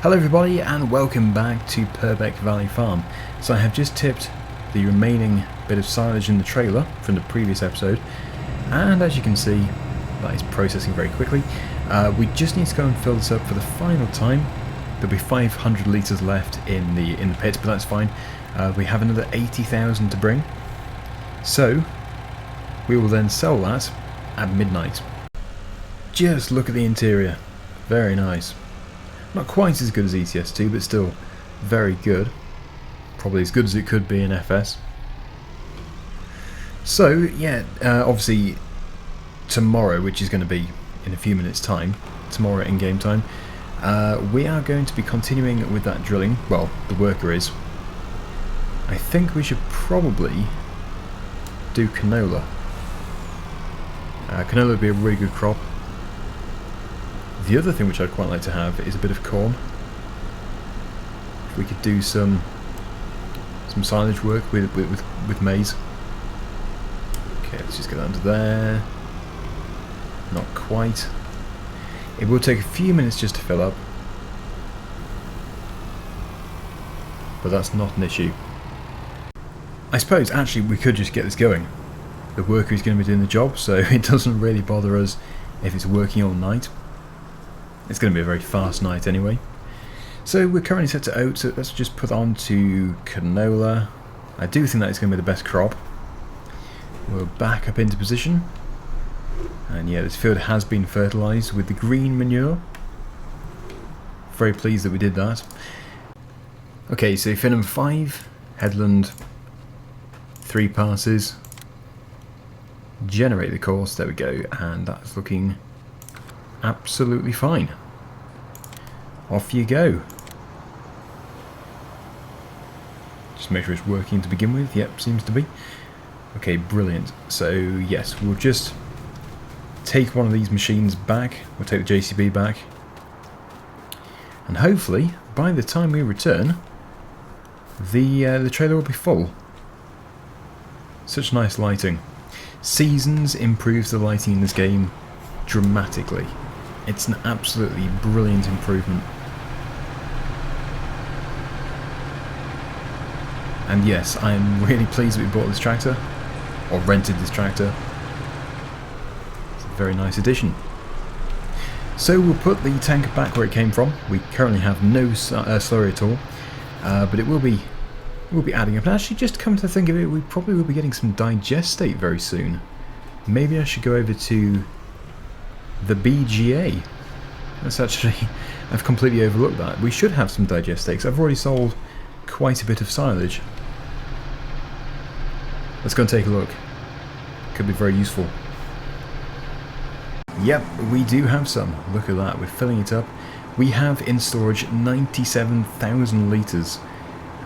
Hello everybody and welcome back to Purbeck Valley Farm. So I have just tipped the remaining bit of silage in the trailer from the previous episode, and as you can see that is processing very quickly. We just need to go and fill this up for the final time. There'll be 500 litres left in the pit, but that's fine. We have another 80,000 to bring, so we will then sell that at midnight. Just look at the interior, very nice. Not quite as good as ETS2, but still very good. Probably as good as it could be in FS. So yeah, obviously tomorrow, which is going to be in a few minutes time, tomorrow in game time, we are going to be continuing with that drilling. Well, the worker is. I think we should probably do canola. Canola would be a really good crop. The other thing which I'd quite like to have is a bit of corn. If we could do some silage work with maize. Okay, let's just get that under there. Not quite. It will take a few minutes just to fill up, but that's not an issue. I suppose actually we could just get this going. The worker is going to be doing the job, so it doesn't really bother us if it's working all night. It's going to be a very fast night anyway. So we're currently set to oats, so let's just put on to canola. I do think that is going to be the best crop. We'll back up into position. And yeah, this field has been fertilised with the green manure. Very pleased that we did that. Okay, so field number 5, headland, 3 passes. Generate the course, there we go, and that's looking absolutely fine. Off you go. Just make sure it's working to begin with. Yep, seems to be. Okay, brilliant. So yes, we'll just take one of these machines back. We'll take the JCB back, and hopefully by the time we return, the trailer will be full. Such nice lighting. Seasons improves the lighting in this game dramatically. It's an absolutely brilliant improvement. And yes, I'm really pleased that we bought this tractor, or rented this tractor. It's a very nice addition. So we'll put the tank back where it came from. We currently have no slurry at all, but it will be adding up. And actually, just come to think of it, we probably will be getting some digestate very soon. Maybe I should go over to the BGA. That's actually, I've completely overlooked that. We should have some digestate. I've already sold quite a bit of silage. Let's go and take a look. Could be very useful. Yep, we do have some. Look at that, we're filling it up. We have in storage 97,000 litres,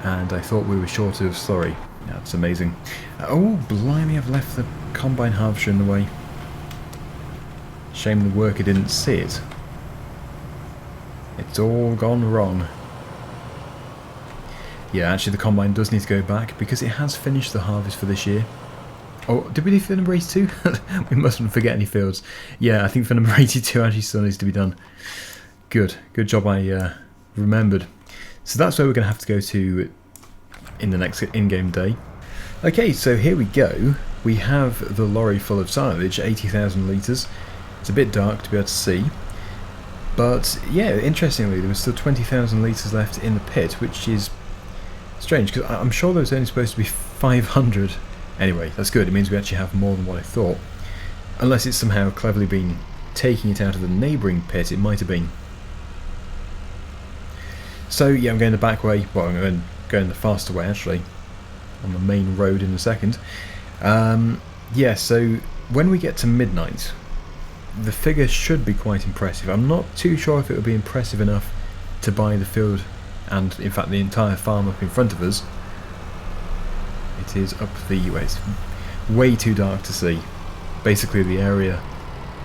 and I thought we were short of slurry. That's amazing. Oh, blimey, I've left the combine harvester in the way. Shame the worker didn't see it. It's all gone wrong. Yeah, actually the combine does need to go back because it has finished the harvest for this year. Oh, did we do field number 82? We mustn't forget any fields. Yeah, I think field number 82 actually still needs to be done. Good job I remembered. So that's where we're going to have to go to in the next in-game day. Okay, so here we go. We have the lorry full of silage, 80,000 litres. It's a bit dark to be able to see, but yeah, interestingly there was still 20,000 litres left in the pit, which is strange because I'm sure there was only supposed to be 500. Anyway, that's good, it means we actually have more than what I thought. Unless it's somehow cleverly been taking it out of the neighbouring pit, it might have been. So yeah, I'm going the back way, well I'm going the faster way actually, on the main road in a second. Yeah, so when we get to midnight, the figure should be quite impressive. I'm not too sure if it would be impressive enough to buy the field and in fact the entire farm up in front of us. It is up the way, it's way too dark to see. Basically the area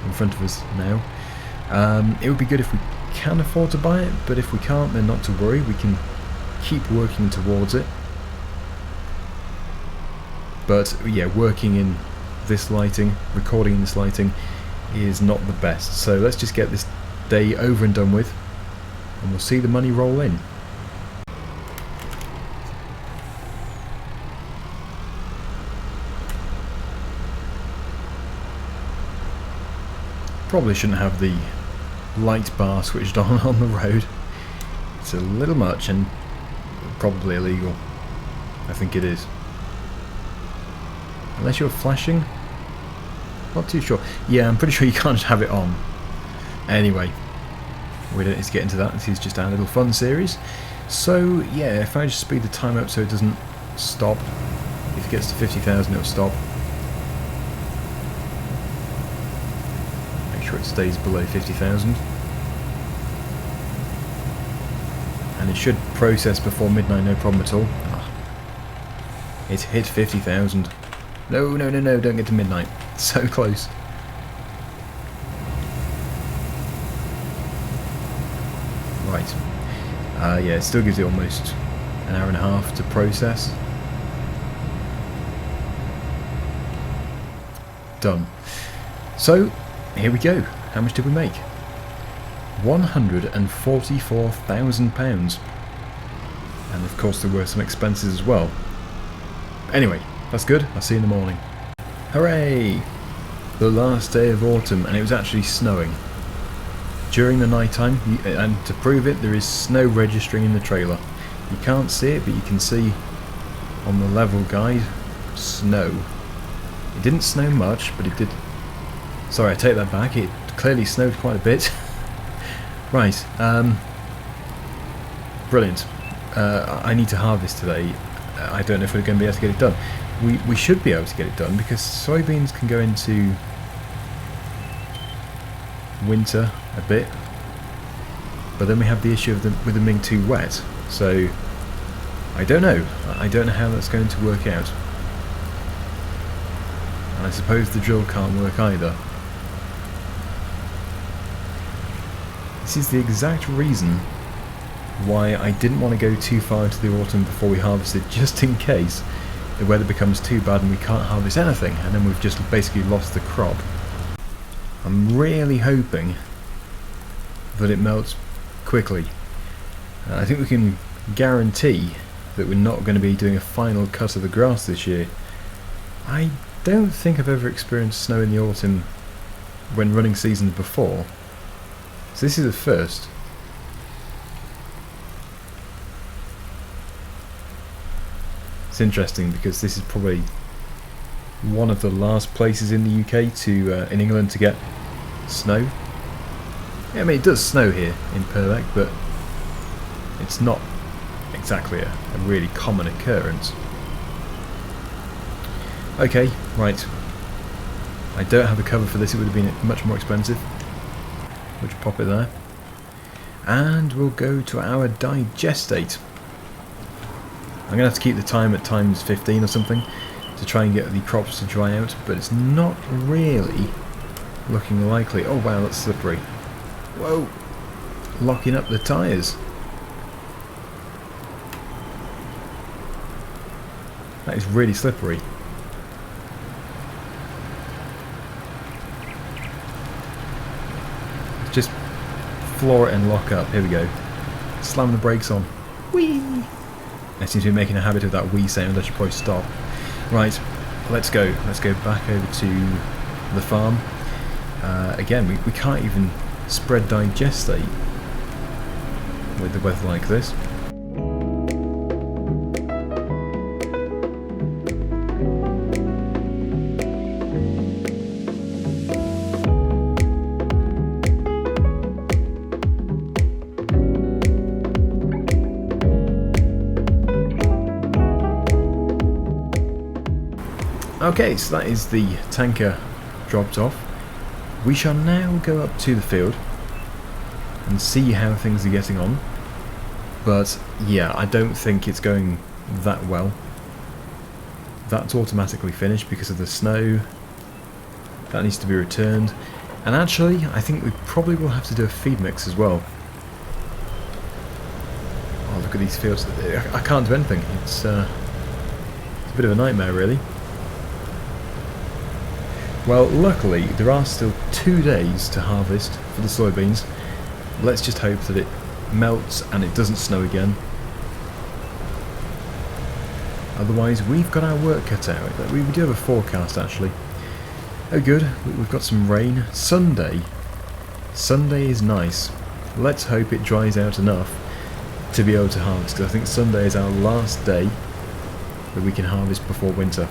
in front of us now. It would be good if we can afford to buy it, but if we can't, then not to worry, we can keep working towards it. But yeah, working in this lighting, recording in this lighting is not the best. So let's just get this day over and done with. and we'll see the money roll in. Probably shouldn't have the light bar switched on the road. It's a little much and probably illegal. I think it is. Unless you're flashing? Not too sure. Yeah, I'm pretty sure you can't have it on. Anyway, we don't need to get into that. This is just our little fun series. So, yeah, if I just speed the time up so it doesn't stop. If it gets to 50,000, it'll stop. Make sure it stays below 50,000. And it should process before midnight, no problem at all. Ah. It hit 50,000. No, no, no, no, don't get to midnight. So close. Right. Yeah, it still gives it almost an hour and a half to process. Done. So, here we go. How much did we make? £144,000. And of course there were some expenses as well. Anyway, that's good. I'll see you in the morning. Hooray! The last day of autumn, and it was actually snowing. During the night time, and to prove it, there is snow registering in the trailer. You can't see it, but you can see on the level guide, snow. It didn't snow much, but it did... Sorry, I take that back. It clearly snowed quite a bit. Right, brilliant. I need to harvest today. I don't know if we're going to be able to get it done. We should be able to get it done because soybeans can go into winter a bit, but then we have the issue of with them being too wet. So I don't know. I don't know how that's going to work out. And I suppose the drill can't work either. This is the exact reason why I didn't want to go too far into the autumn before we harvested, just in case the weather becomes too bad and we can't harvest anything, and then we've just basically lost the crop. I'm really hoping that it melts quickly. I think we can guarantee that we're not going to be doing a final cut of the grass this year. I don't think I've ever experienced snow in the autumn when running seasons before, so this is the first. It's interesting because this is probably one of the last places in the UK in England to get snow. Yeah, I mean it does snow here in Purbeck, but it's not exactly a really common occurrence. Okay, right. I don't have a cover for this, it would have been much more expensive. We'll just pop it there. And we'll go to our digestate. I'm going to have to keep the time at times 15 or something to try and get the crops to dry out, but it's not really looking likely. Oh wow, that's slippery. Whoa! Locking up the tyres. That is really slippery. Let's just floor it and lock up. Here we go. Slam the brakes on. Whee! I seem to be making a habit of that wee sound. I should probably stop. Right, let's go. Let's go back over to the farm. Again, we can't even spread digestate with the weather like this. Okay, so that is the tanker dropped off. We shall now go up to the field and see how things are getting on. But yeah, I don't think it's going that well. That's automatically finished because of the snow. That needs to be returned. And actually, I think we probably will have to do a feed mix as well. Oh, look at these fields. I can't do anything. It's a bit of a nightmare, really. Well, luckily there are still 2 days to harvest for the soybeans. Let's just hope that it melts and it doesn't snow again. Otherwise, we've got our work cut out. We do have a forecast, actually. Oh, good. We've got some rain. Sunday is nice. Let's hope it dries out enough to be able to harvest, because I think Sunday is our last day that we can harvest before winter.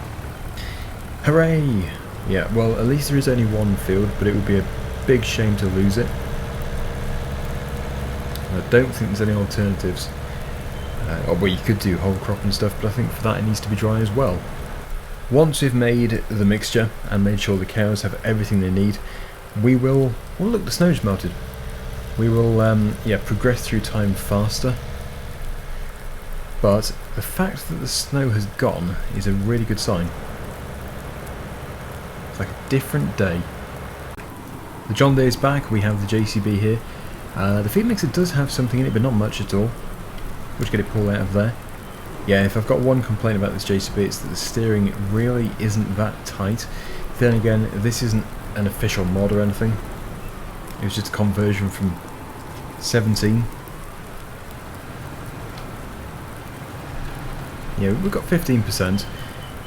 Hooray! Yeah, well, at least there is only one field, but it would be a big shame to lose it. I don't think there's any alternatives. Well, you could do whole crop and stuff, but I think for that it needs to be dry as well. Once we've made the mixture and made sure the cows have everything they need, we will... Oh look, the snow's melted. We will, yeah, progress through time faster. But the fact that the snow has gone is a really good sign. It's like a different day. The John Deere is back. We have the JCB here. The feed mixer does have something in it, but not much at all. We'll just get it pulled out of there. Yeah, if I've got one complaint about this JCB, it's that the steering really isn't that tight. Then again, this isn't an official mod or anything. It was just a conversion from 17. Yeah, we've got 15%.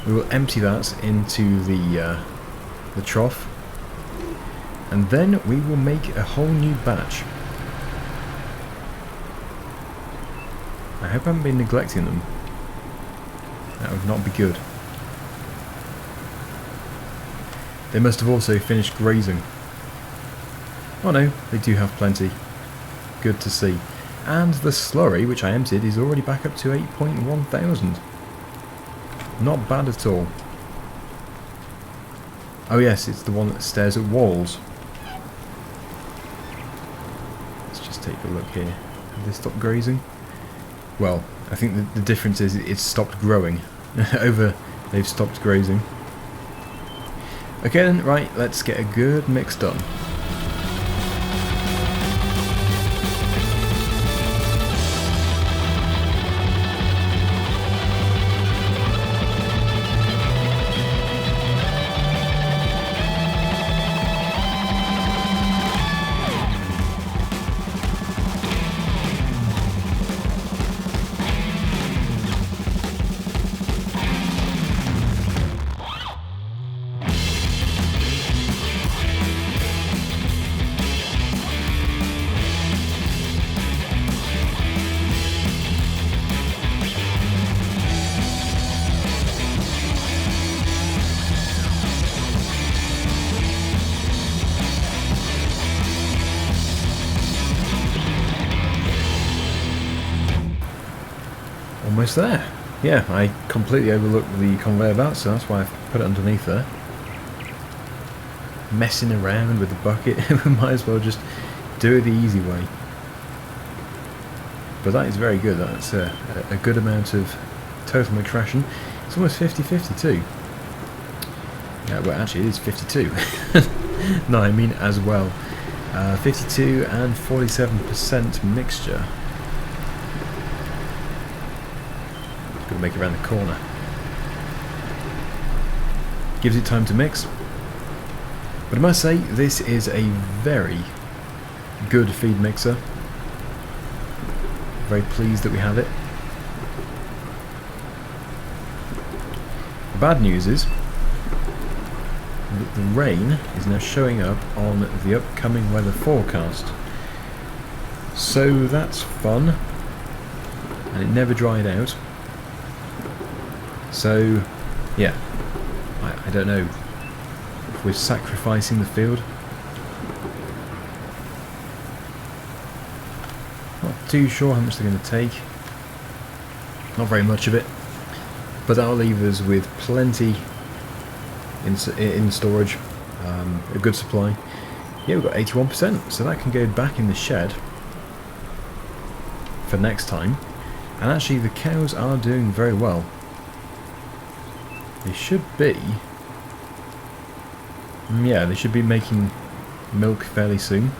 We will empty that into the trough, and then we will make a whole new batch. I hope I haven't been neglecting them. That would not be good. They must have also finished grazing. Oh no, they do have plenty. Good to see. And the slurry, which I emptied, is already back up to 8.1 thousand. Not bad at all. Oh yes, it's the one that stares at walls. Let's just take a look here. Have they stopped grazing? Well, I think the difference is it's stopped growing. Over, they've stopped grazing. Okay then, right, let's get a good mix done. Almost there. Yeah, I completely overlooked the conveyor belt, so that's why I've put it underneath there. Messing around with the bucket, we might as well just do it the easy way. But that is very good. That's a good amount of total migration. It's almost 50-50 too. Yeah, well actually it is 52. No, I mean as well. 52 and 47% mixture. Going to make it around the corner. Gives it time to mix. But I must say, this is a very good feed mixer. Very pleased that we have it. The bad news is that the rain is now showing up on the upcoming weather forecast. So that's fun. And it never dried out. So, yeah, I don't know if we're sacrificing the field. Not too sure how much they're going to take. Not very much of it. But that'll leave us with plenty in storage. A good supply. Yeah, we've got 81%, so that can go back in the shed for next time. And actually the cows are doing very well. They should be... yeah, they should be making milk fairly soon.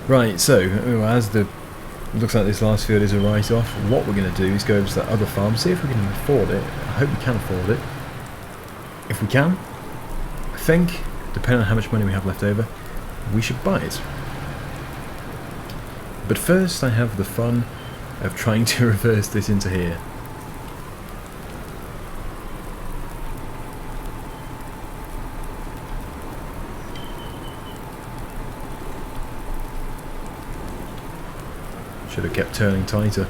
Right, so, as the... looks like this last field is a write-off, what we're going to do is go over to that other farm, see if we can afford it. I hope we can afford it. If we can, I think, depending on how much money we have left over, we should buy it. But first I have the fun of trying to reverse this into here. Should have kept turning tighter.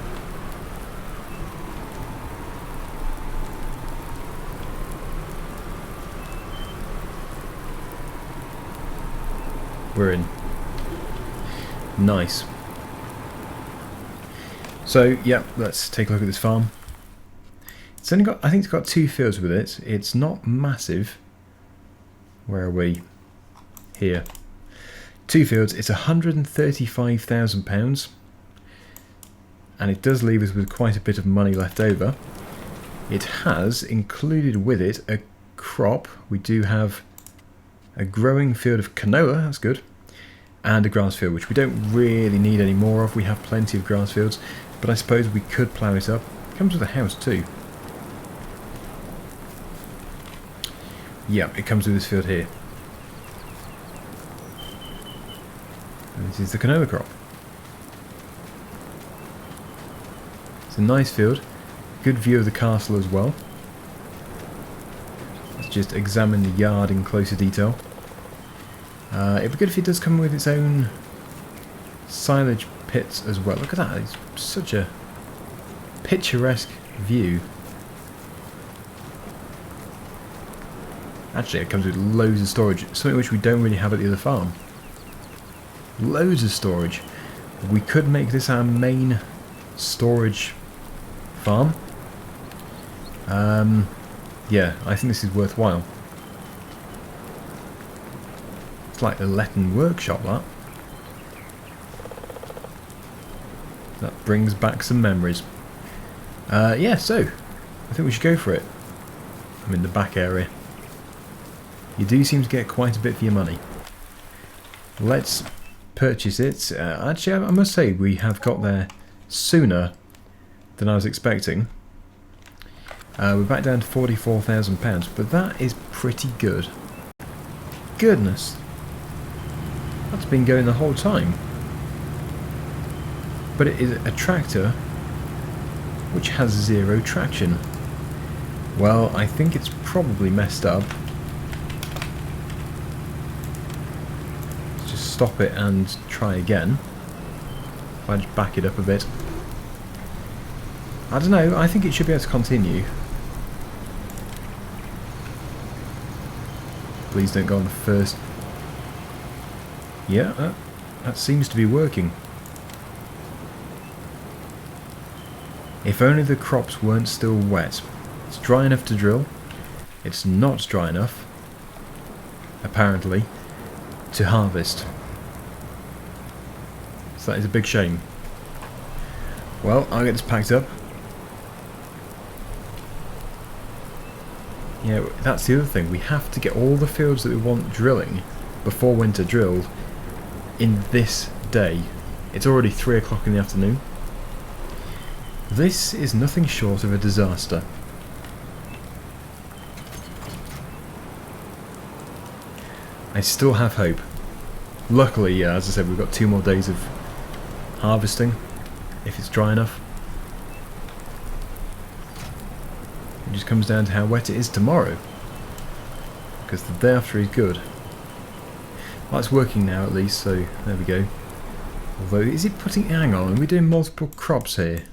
We're in. Nice. So, yeah, let's take a look at this farm. It's only got, I think it's got 2 fields with it. It's not massive. Where are we? Here. 2 fields. It's £135,000. And it does leave us with quite a bit of money left over. It has included with it a crop. We do have a growing field of canola, that's good, and a grass field, which we don't really need any more of. We have plenty of grass fields, but I suppose we could plough it up. It comes with a house too. Yeah, it comes with this field here. And this is the canola crop. It's a nice field, good view of the castle as well. Let's just examine the yard in closer detail. It'd be good if it does come with its own silage pits as well. Look at that, it's such a picturesque view. Actually, it comes with loads of storage, something which we don't really have at the other farm. Loads of storage. We could make this our main storage farm. Yeah, I think this is worthwhile. It's like the Letton workshop, that. That brings back some memories. Yeah, so I think we should go for it. I'm in the back area. You do seem to get quite a bit for your money. Let's purchase it. Actually, I must say we have got there sooner than I was expecting. We're back down to £44,000, but that is pretty good. Goodness, that's been going the whole time. But it is a tractor which has 0 traction. Well, I think it's probably messed up. Let's just stop it and try again. If I just back it up a bit. I don't know, I think it should be able to continue. Please don't go on the first. Yeah, that seems to be working. If only the crops weren't still wet. It's dry enough to drill. It's not dry enough, apparently, to harvest. So that is a big shame. Well, I'll get this packed up. Yeah, that's the other thing. We have to get all the fields that we want drilling before winter drilled in this day. It's already 3 o'clock in the afternoon. This is nothing short of a disaster. I still have hope. Luckily, yeah, as I said, we've got 2 more days of harvesting, if it's dry enough. It just comes down to how wet it is tomorrow, because the day after is good. Well, it's working now at least, so there we go. Although, is it putting... hang on, are we doing multiple crops here?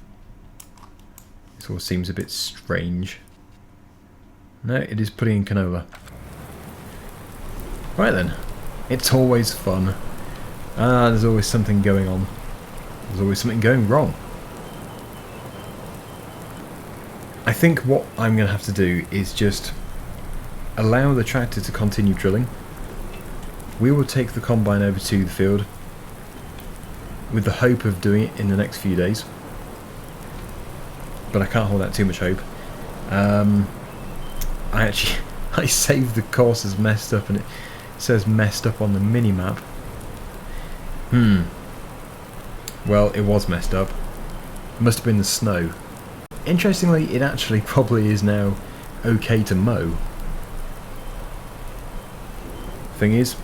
This all seems a bit strange. No, it is putting in canola. Right then, it's always fun. There's always something going on. There's always something going wrong. I think what I'm going to have to do is just allow the tractor to continue drilling. We will take the combine over to the field with the hope of doing it in the next few days. But I can't hold out too much hope. I saved the course as messed up, and it says messed up on the mini-map. Well, it was messed up. It must have been the snow. Interestingly, it actually probably is now okay to mow. Thing is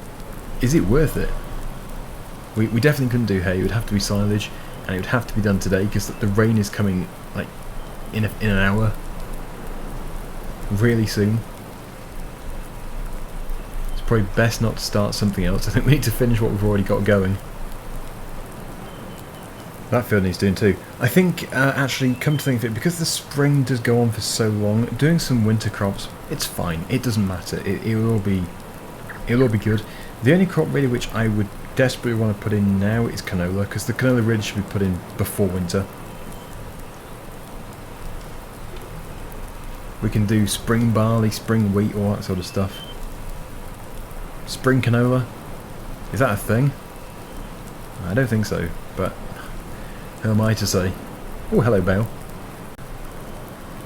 it worth it? We definitely couldn't do hay. It would have to be silage, and it would have to be done today because the rain is coming like in an hour, really soon. It's probably best not to start something else. I think we need to finish what we've already got going. That field needs doing too. I think, actually, come to think of it, because the spring does go on for so long, doing some winter crops, it's fine. It doesn't matter. It'll all be good. The only crop really which I would desperately want to put in now is canola, because the canola really should be put in before winter. We can do spring barley, spring wheat, all that sort of stuff. Spring canola? Is that a thing? I don't think so, but who am I to say? Oh, hello, Belle.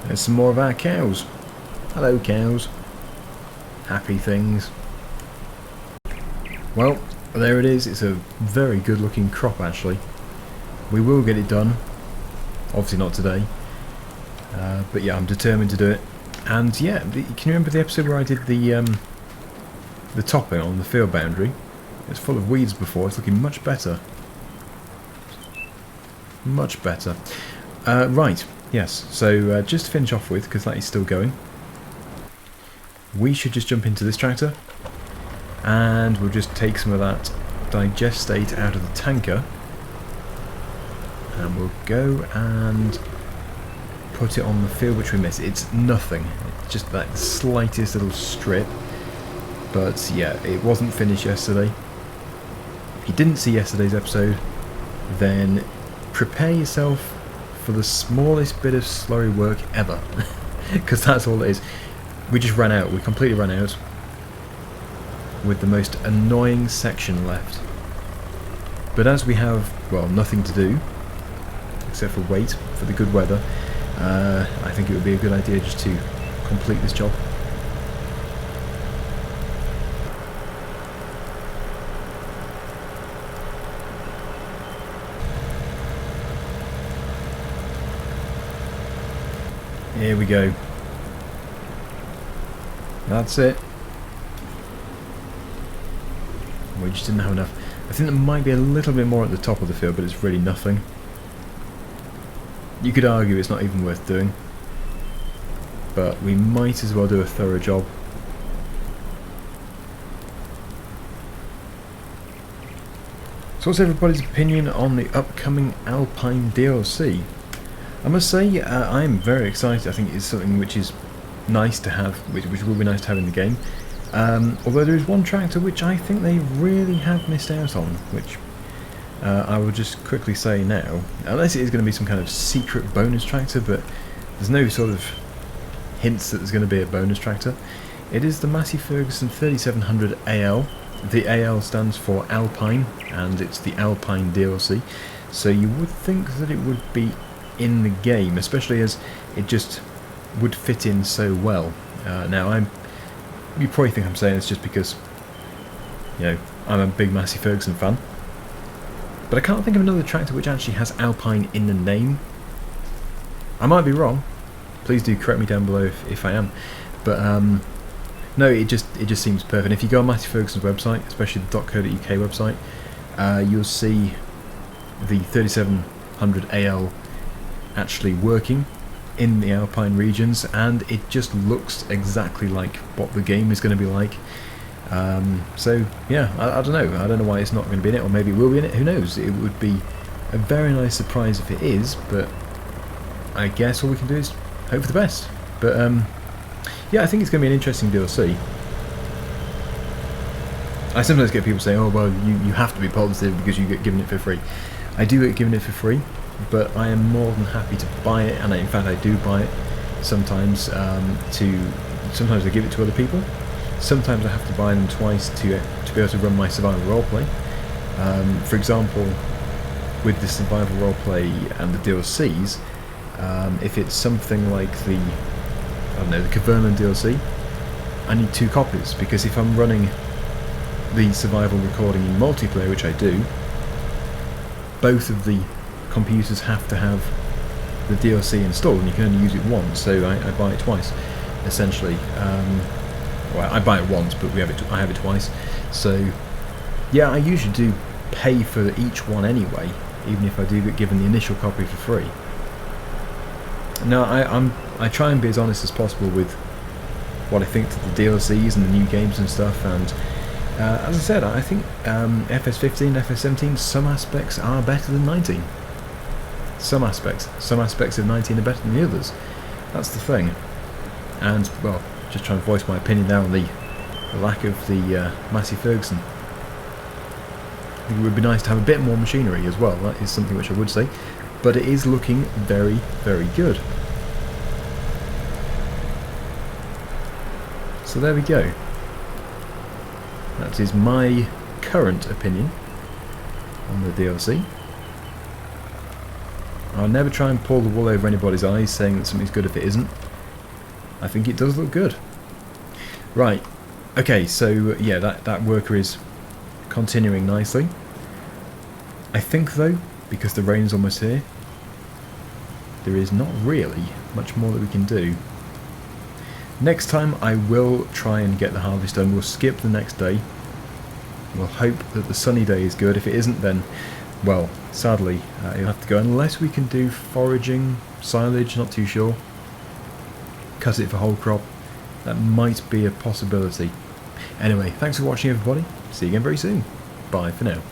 There's some more of our cows. Hello, cows. Happy things. Well, there it is. It's a very good looking crop, actually. We will get it done. Obviously not today. But yeah, I'm determined to do it. And yeah, can you remember the episode where I did the topping on the field boundary? It's full of weeds before. It's looking much better. Much better. Right, yes. So just to finish off with, because that is still going, we should just jump into this tractor. And we'll just take some of that digestate out of the tanker. And we'll go and put it on the field which we missed. It's nothing. It's just that slightest little strip. But yeah, it wasn't finished yesterday. If you didn't see yesterday's episode, then prepare yourself for the smallest bit of slurry work ever. Because that's all it is. We just ran out. We completely ran out. With the most annoying section left. But as we have, well, nothing to do except for wait for the good weather, I think it would be a good idea just to complete this job. Here we go. That's it. We just didn't have enough. I think there might be a little bit more at the top of the field, but it's really nothing. You could argue it's not even worth doing, but we might as well do a thorough job. So what's everybody's opinion on the upcoming Alpine DLC? I must say, I'm very excited. I think it's something which is nice to have, which will be nice to have in the game. Although there is one tractor which I think they really have missed out on, which I will just quickly say now, unless it is going to be some kind of secret bonus tractor, but there's no sort of hints that there's going to be a bonus tractor. It is the Massey Ferguson 3700 AL. The AL stands for Alpine, and it's the Alpine DLC, so you would think that it would be in the game, especially as it just would fit in so well. Now you probably think I'm saying this just because, you know, I'm a big Massey Ferguson fan, but I can't think of another tractor which actually has Alpine in the name. I might be wrong. Please do correct me down below if I am. But no, it just seems perfect. If you go on Massey Ferguson's website, especially the .co.uk website, you'll see the 3700 AL actually working in the Alpine regions, and it just looks exactly like what the game is going to be like. So yeah, I don't know. I don't know why it's not going to be in it, or maybe it will be in it. Who knows? It would be a very nice surprise if it is, but I guess all we can do is hope for the best. But yeah, I think it's going to be an interesting DLC. I sometimes get people saying, oh well, you have to be positive because you get given it for free. I do get given it for free, but I am more than happy to buy it, and in fact I do buy it sometimes. Sometimes I give it to other people. Sometimes I have to buy them twice to be able to run my survival roleplay. For example, with the survival roleplay and the DLCs, if it's something like the, I don't know, the Cavernan DLC, I need 2 copies, because if I'm running the survival recording in multiplayer, which I do, both of the computers have to have the DLC installed, and you can only use it once, so I buy it twice, essentially. Well, I buy it once, but I have it twice. So yeah, I usually do pay for each one anyway, even if I do get given the initial copy for free. No, I try and be as honest as possible with what I think to the DLCs and the new games and stuff, and as I said, I think FS15, FS17, some aspects are better than 19. Some aspects of 19 are better than the others. That's the thing. And, well, just trying to voice my opinion now on the lack of the Massey Ferguson. I think it would be nice to have a bit more machinery as well, that is something which I would say. But it is looking very, very good. So there we go. That is my current opinion on the DLC. I'll never try and pull the wool over anybody's eyes saying that something's good if it isn't. I think it does look good. Right, okay, so yeah, that worker is continuing nicely. I think though, because the rain is almost here, there is not really much more that we can do. Next time I will try and get the harvest done. We'll skip the next day. We'll hope that the sunny day is good. If it isn't, then, well, sadly, you'll have to go. Unless we can do foraging, silage, not too sure. Cut it for whole crop. That might be a possibility. Anyway, thanks for watching everybody. See you again very soon. Bye for now.